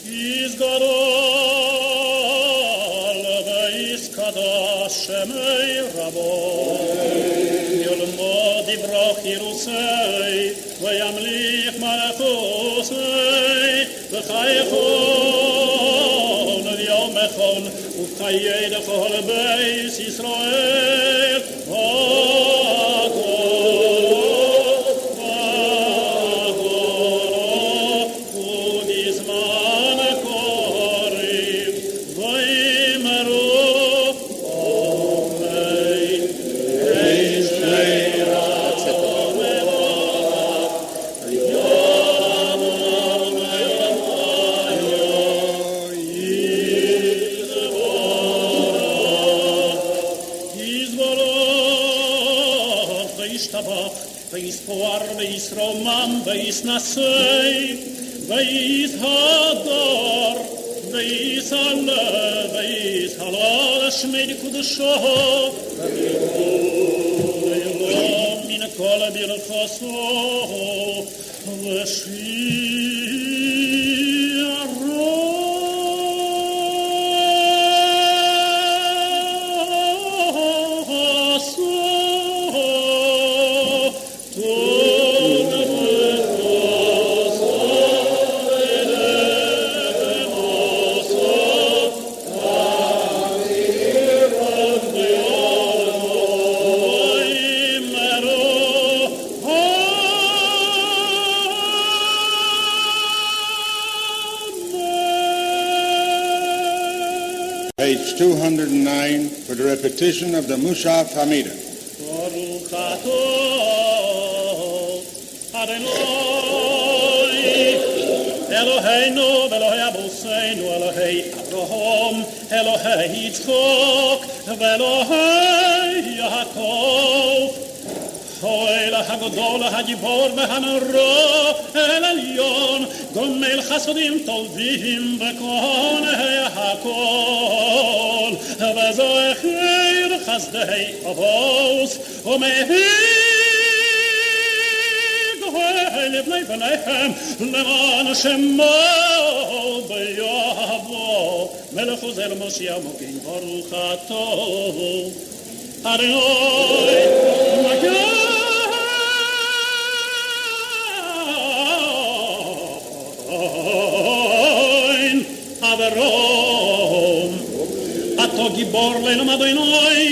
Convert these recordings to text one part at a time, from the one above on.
izgadol, ויסקדש שמי רבו, ילמוד יברוך ירוסי, וימליך מלכוסי, וחייכון ליום אחד, וחיי לכל בית ישראל, וישרומם וישנסי וישהדר וישעלה וישהלל שמי קדושו וירום מן כל ברכתו Page 209 for the repetition of the Musaf Hamidah. Baruch atah Adonai Eloheinu ve'Elohei Abuseinu Elohei Avraham Elohei Yitzchak ve'Elohei Yaakov Hoel HaGadol HaGibor ve'Hanora El Elyon Gomel Chasodim Tovim ve'Kohanei HaKol ve'Zocher Chazdei Avos U'Mehir Goel Lebnei B'neihem Leman Shemo B'Yavo Melech Ozer Moshiach Mokin Baruch atah Adonai Magen Avraham Ato Gibor Leilom Adonai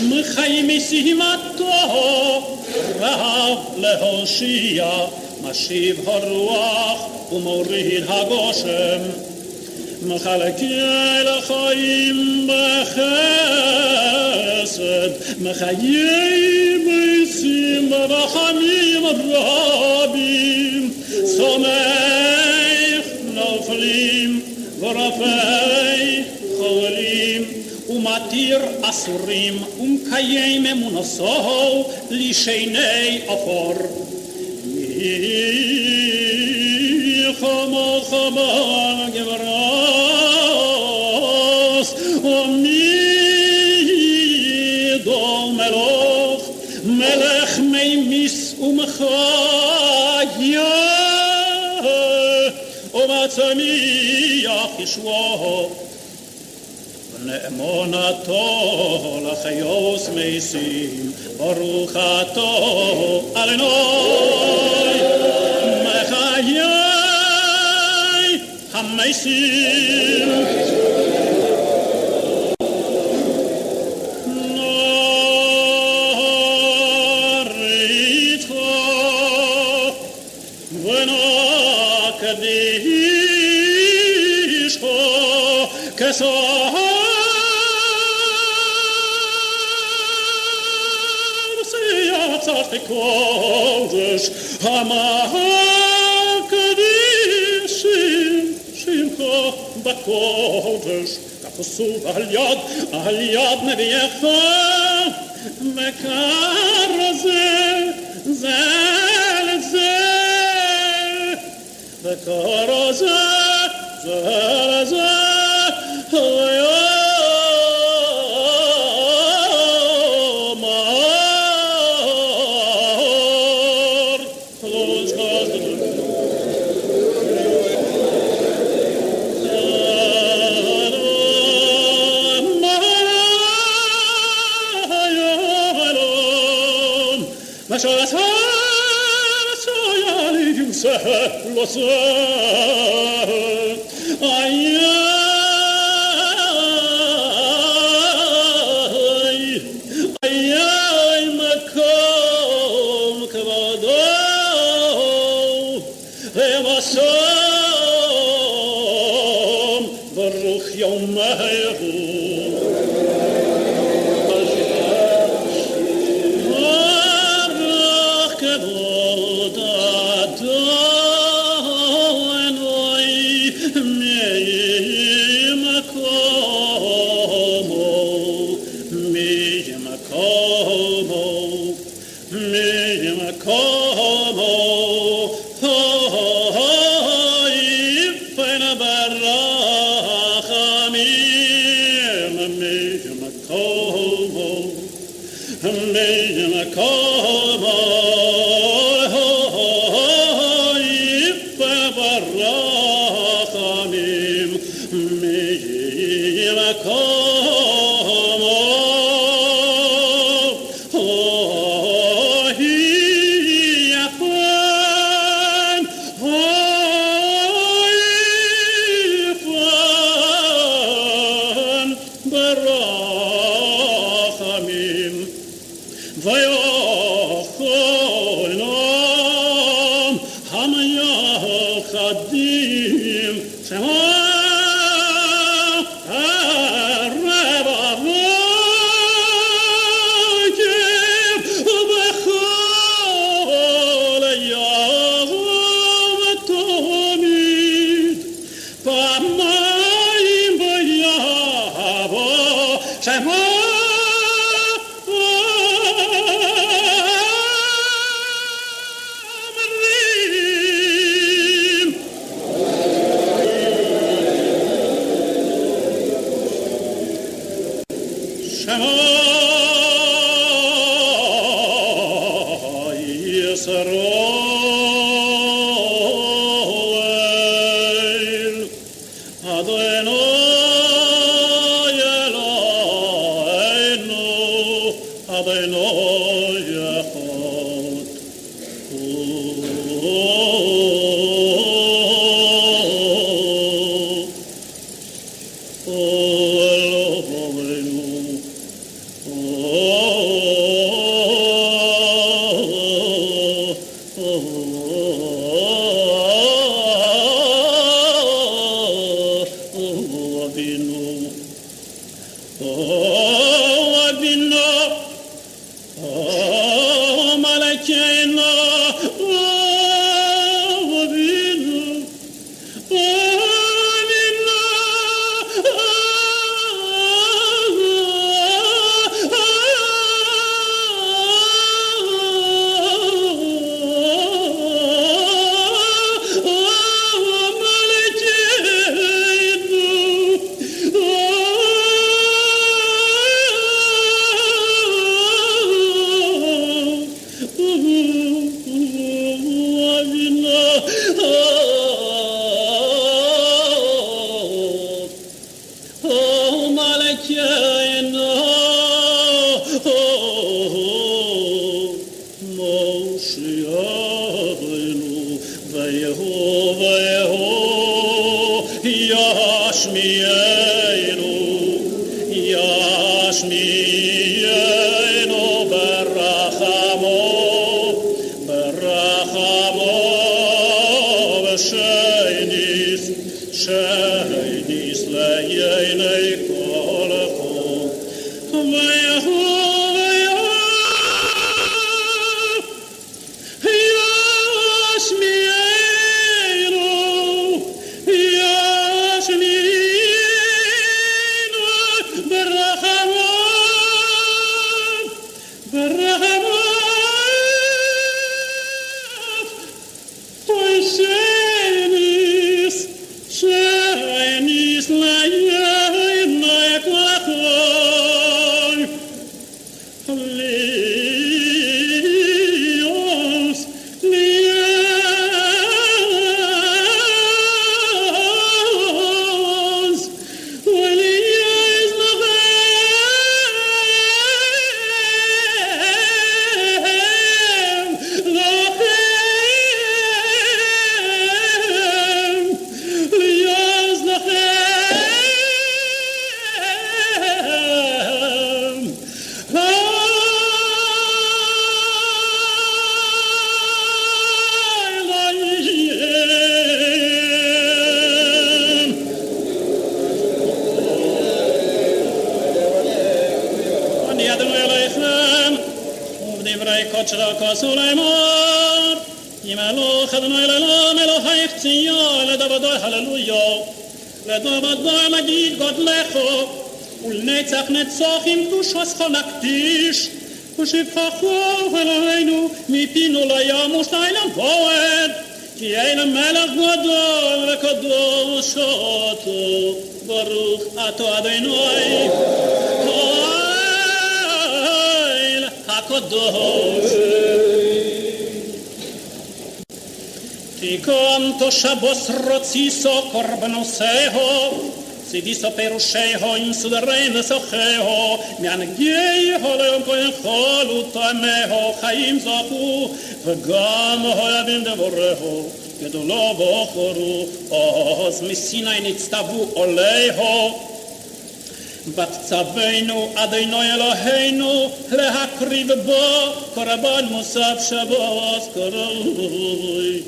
Mechayim Isim Ato Rav Lehoshia Mashiv HaRuach Umorid HaGoshem Mechalekei L'chaim B'chesed Mechayim Isim B'rachamim Rabim Somech Noflim ורפאי חולים ומתיר אסורים ומקיים אמונתו לשני עפר חמו חבל גברס ומידו מלך מימיס ומחיה ומצמיח ישועו ונאמונתו לחיוס מייסים ברוך התו אלוהי מחיי המייסים נוריתו ונקדישו כסוף Kodesh HaMakadishim Shimcha BaKodesh Kafosu al yad Neviyecha Mekar Ze Mekar Ze Vachra Suleimar, Yimelo Chadonai Lelam Elohai Chtziyah, Ledavadoi Hallelujah, Ledavadoi Magid God Lecho, Ulnetzach Netzochim Tushoscho Nakdish, Ushivchacho Eloheinu, Mipinu Layam Ushlaylam Voed, Ki Eilem Melech Gadol Vekadosh Oto, Baruch Ato Adonai, Oil HaKadosh. Tikon to Shabbos Rotziso Korbanoseo, Sidiso Perusheho im Sudarein Socheho, Miangeho Leon Kohen Cholu Tameho, Chaim Zachu, Vagam Hoyavim Devoreho, Gedolo Bochoru, Oz Missinai Nitztavu Oleho, Bat Tzaveinu Adonai Eloheinu, Lehakriv Bo, Korban Musaf Shabbos Koroi.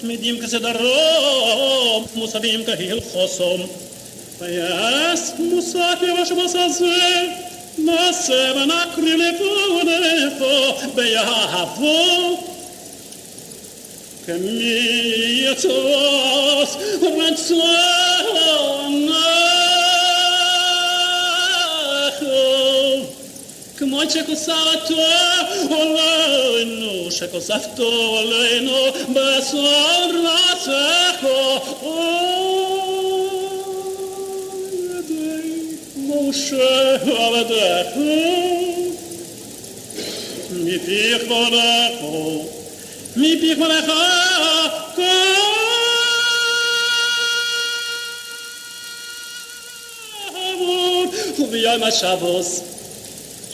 Medim Kasedarom, Musavim Kahil Chosom, Payas Musafi Vashmasaze, Masem Akrilefo, Beyahavo, Kamiyatos, Ransona, Kmoichekosato, Oleno, Shekosafto, Oleno, Basor Rasecho, Moshe Avadecho, Mi Pichvonecho, Mi Pichvonecho, V'yom HaShabbos,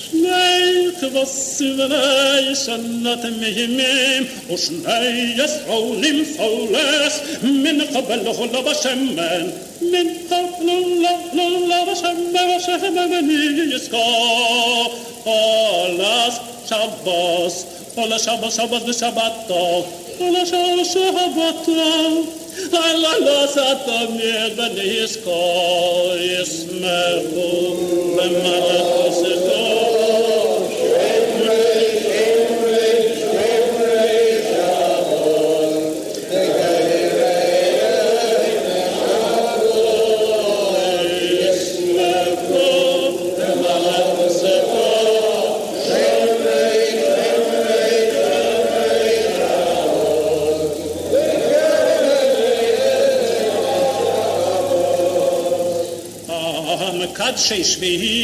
Shnei Chvosivnei Shanat Mehimim, Ushnei Yisrolim Foles, Min Chabelo Lavashemen, Min Chabelo Lavashemen, Vashemen Yisko, Olas Shabbos, Ola Shabbos, Shabbos V'Shabbato, Ola Shabbos, Shabbato, Ala Satamir Ben Yisko, Yismechu, B'Malachoseko, Shvihi,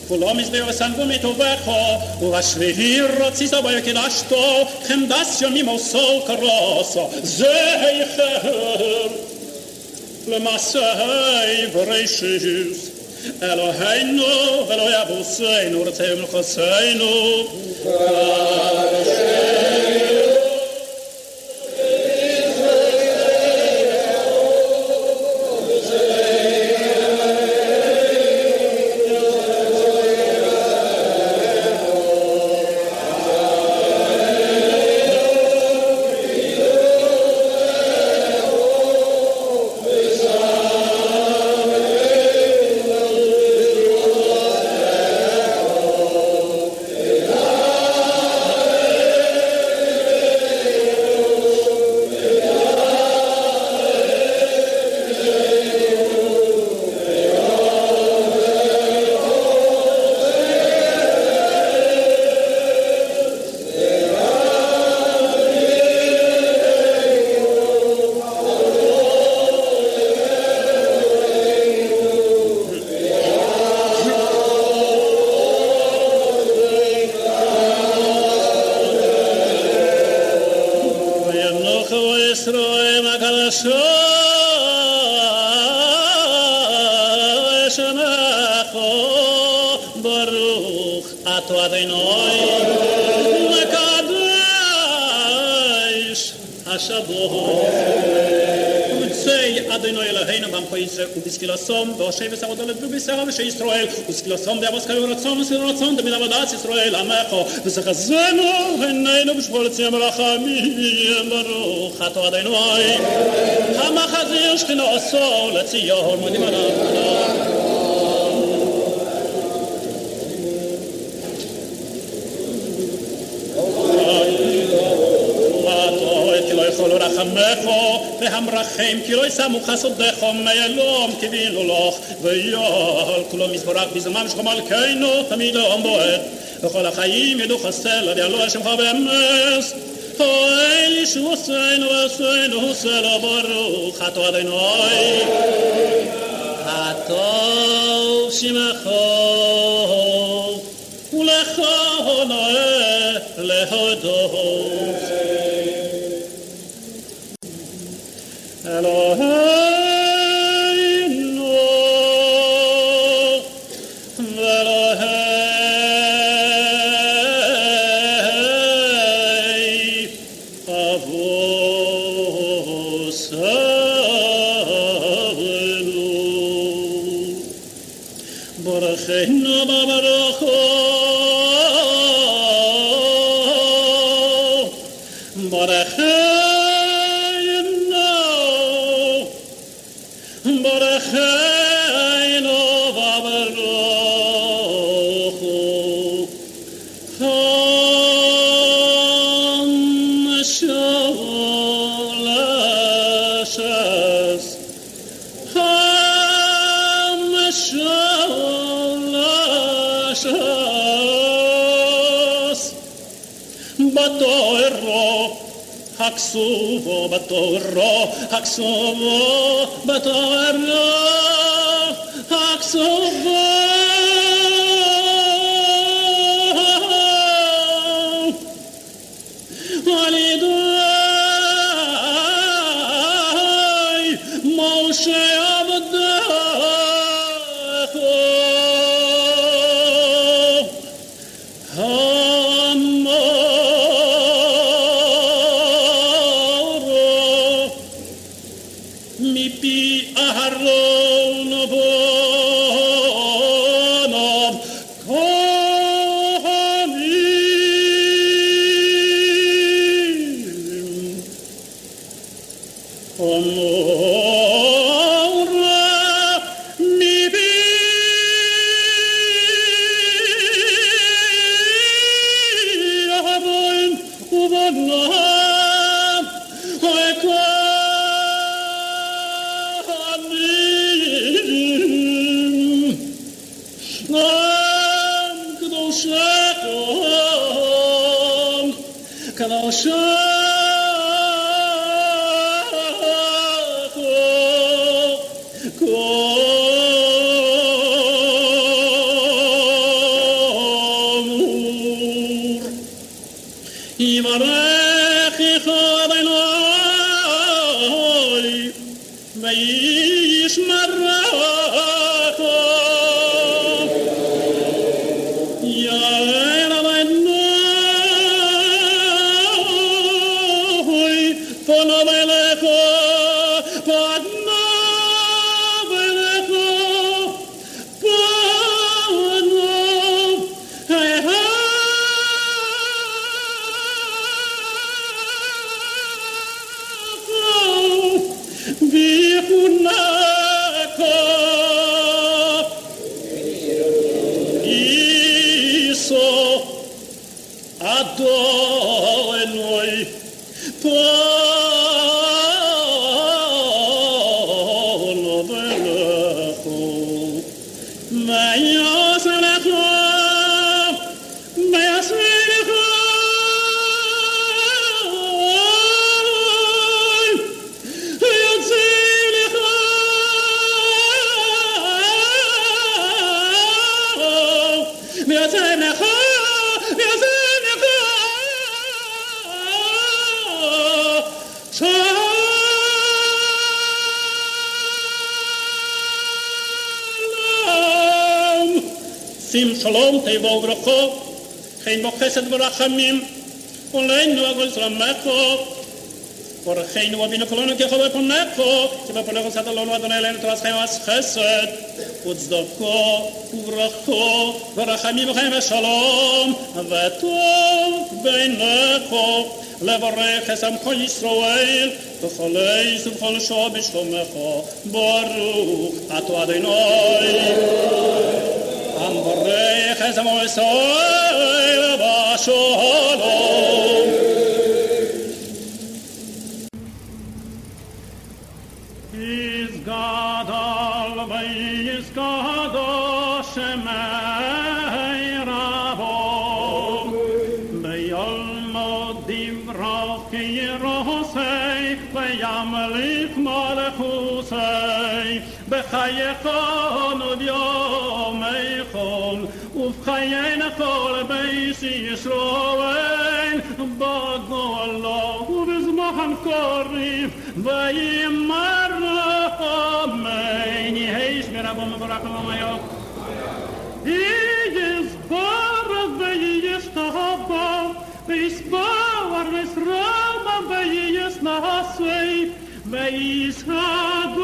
Kulom is there San Vomitovecho, Uvashvihi Rotzisa by Kilasto, Hemdasio Mimoso Caroso, Zeicher, Lemasai Voreshus, Eloheinu, Eloyabuseinu, Retem Choseinu, Shemecho Baruch Ato Adonai Lekadosh Hashaboh Say Adonai Eloheinu b'amcho Yisrael u'b'skilasom v'oshev v'sarado le'b'b'Yisrael v'shei Yisrael u'skilasom v'yavoskayu ratzon v'siratzon d'minavodat Yisrael amecho v'sechazenu v'neinu b'shvol tziyam rachamim Baruch Ato Adonai hamachazir shchinoso le'tzion modim alav כי לא יכולו רחמך והמרחם כי לא ישמו חסודך מיילום קיווינו לך ויול כולו מזבורך בזמן שלך מלכנו תמיד לעם בועט וכל החיים ידעו חסל עד יעלו על שמך באמס אוי ישוענו ועשינו סלו ברוך אתו אדוני הטוב שמך ולך הונאה להודות Eloheinu v'Elohei avosenu Baruchenu b'baruchu Baruchenu Baruchenu v'baruchu HaMashiach l'Ashes HaMashiach l'Ashes Batoiro Haksuvo Batoro Haksuvo Batoro Haksuvo Alidai Moshe Abdecho Mipi Aharon Bonob Kohanim Omora Mipi Aharon Bonob Adonai Polo Belecho Mayaselecho Mayaselecho Yotzelecho Yotzelecho שים שלום טבע וברכה, חן בו חסד ורחמים, עולנו הגול סלמךו, ברכנו ובינו כולנו ככל בפונךו, שבפונךו סעת לנו אדוני אלינו תורס חיים ועש חסד, וצדקו וברכו, ורחמים וחיים ושלום, וטוב בינךו, לברך עמך ישראל, בכל עץ ובכל שעה בשלומך, ברוך אתה אדוני. המברך את עמו ישראל בשלום. יסגדל ויסגדל שמי רבו, ביולמות דבריו כי ירוסי, וימליך מלכוסי, בחייכון וביומייכון, ובחיינו כל בית ישראל, בגולו ובזמן קריב, ויאמר אמן. יהי שמי רבו מבורך ומאמיו. יסברך וישתבח, ויסבר וישרמה וישנשא, ויסגור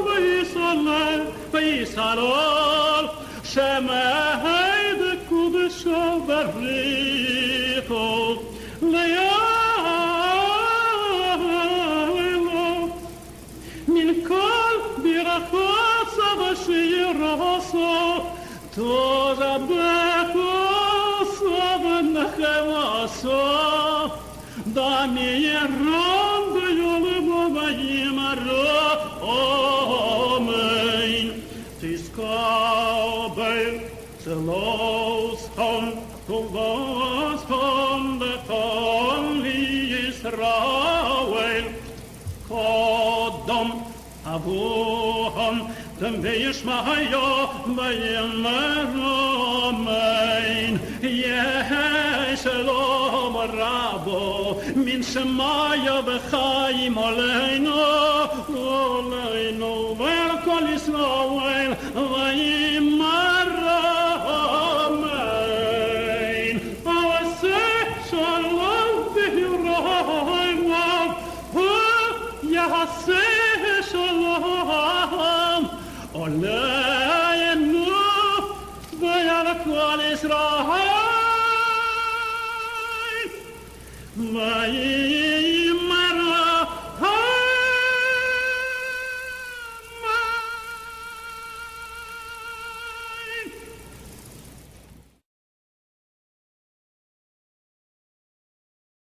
ויסלל, ויסלל, שמי בקודשו בריחו, לילה מן כל ברכות ושירוסו, תרבחו ונחמסו, דמי ירום ויולבו וימרו, אמן. תזכבל צלוסכם ובוסכם בכל ישראל, קודם אבוהם וישמעו ויאמרו אמן. יהי שלום רבו מן שמיים וחיים עלינו ועל כל ישראל ויאמרו אמן. עשה שלום וירחם, יעשה שלום עלינו ועל כל ישראל.